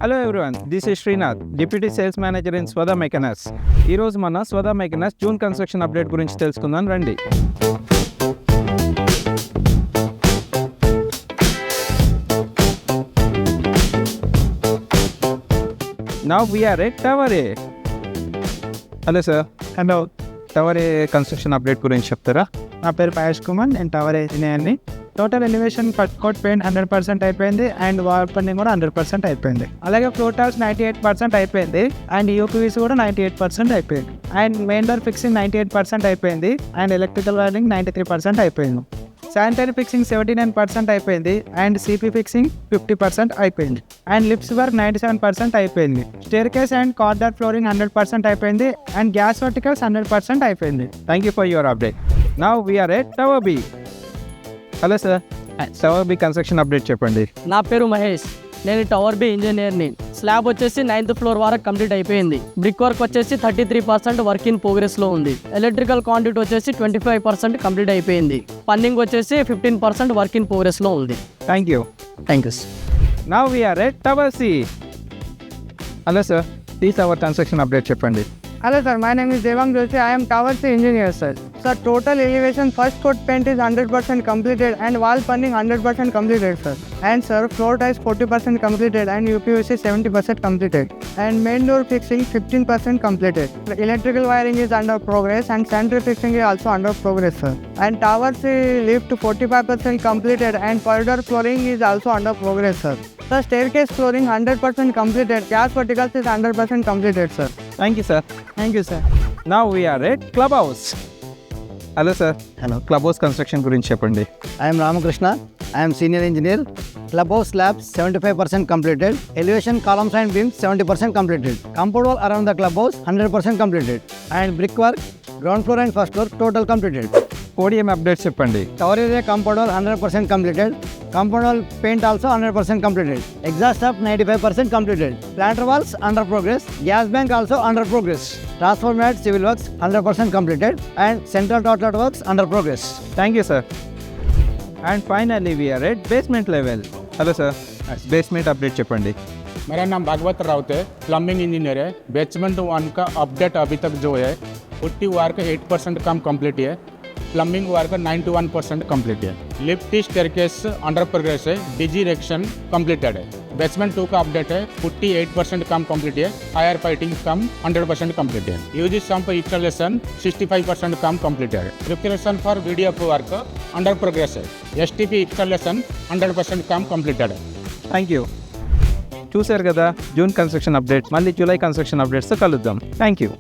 Hello everyone, this is Srinath, Deputy Sales Manager in Svadha Mackenna. ఈ రోజు మన Svadha Mackenna June construction update గురించి తెలుసుకుందాం రండి. Now we are at Tower A. Hello sir. Hello, tower A construction update గురించి చెప్తారా? నా పేరు పయేష్ కుమార్, నేను టవర్ ఇంజనీర్ని. Total elevation first coat paint 100% అయిపోయింది అండ్ వాల్ పన్నింగ్ కూడా 100% అయిపోయింది. అలాగే ఫ్లోర్ టైల్స్ 98% అయిపోయింది అండ్ యూపీవీసీ కూడా 98% అయిపోయింది అండ్ మెయిన్ డోర్ ఫిక్సింగ్ 98% అయిపోయింది అండ్ ఎలక్ట్రికల్ వైరింగ్ 93% అయిపోయింది. శానిటరీ ఫిక్సింగ్ 79% అయిపోయింది అండ్ సిపి ఫిక్సింగ్ 50% అయిపోయింది అండ్ లిప్స్ వర్క్ 97% అయిపోయింది. Staircase and corner flooring 100% అయిపోయింది అండ్ గ్యాస్ వర్టికల్స్ 100% అయిపోయింది. Thank you for your update. Now we're at tower B. Hello sir, tower B construction update చెప్పండి. నా పేరు మహేష్, నేను tower B ఇంజనీర్ని. Slab వచ్చేసి 9th floor వరకు complete అయిపోయింది. బ్రిక్ వర్క్ వచ్చేసి 33% వర్క్ ఇన్ ప్రోగ్రెస్లో ఉంది. ఎలక్ట్రికల్ కాండ్యూట్ వచ్చేసి 25% కంప్లీట్ అయిపోయింది. పన్నింగ్ వచ్చేసి 15% వర్క్ ఇన్ ప్రోగ్రెస్లో ఉంది. Thank you. Now we're at tower C. Hello sir, ఈ టవర్ కన్స్ట్రక్షన్ అప్డేట్ చెప్పండి. Hello sir, my name is Devang Joshi. I am Tower C engineer sir. Sir, total elevation first coat paint is 100% completed and wall punning 100% completed sir. And sir, floor tiles 40% completed and UPVC 70% completed. And main door fixing 15% completed. The electrical wiring is under progress and sanitary fixing is also under progress sir. And Tower C lift 45% completed and corridor flooring is also under progress sir. Sir, staircase flooring 100% completed. Gas verticals is 100% completed sir. Thank you sir. Thank you sir. Now we're at club house. Hello sir, Hello, club house construction గురించి చెప్పండి. I am Ramakrishna. I am senior engineer. Clubhouse slab 75% completed. Elevation columns and beams 70% completed. Compound wall around the clubhouse 100% completed. And brickwork, ground floor and first floor total completed. ఓడిఎం update చెప్పండి. Tower area compound wall 100% completed. Compound wall paint also 100% completed. Exhaust shaft 95% completed. Planter walls under progress. Gas bank also under progress. Transformer at civil works 100% completed. And central toilet works under progress. Thank you sir. And finally we're at basement level. Hello sir, basement update చెప్పండి. मेरा नाम भागवत राउत है, plumbing engineer है. Basement 1 का update अभी तक जो है पुट्टी वर्क 8% काम कंप्लीट है. प्लम्बिंग वर्क 91% कंप्लीट है. लिफ्ट स्टेयरकेस अंडर प्रोग्रेस है. डिजी इरेक्शन कंप्लीटेड है. बेसमेंट 2 का अपडेट है. पुट्टी 8% काम कंप्लीट है. फायर फाइटिंग काम 100% कंप्लीट है. यूजी सम्प इंस्टॉलेशन 65% काम कंप्लीट है. Preparation for VDF work under progress है. STP इंस्टॉलेशन 100% काम कंप्लीटेड है. Thank you. చూశారు కదా జూన్ కన్స్ట్రక్షన్ అప్డేట్. మళ్ళీ జూలై కన్స్ట్రక్షన్ అప్డేట్స్తో కలుద్దాం. Thank you.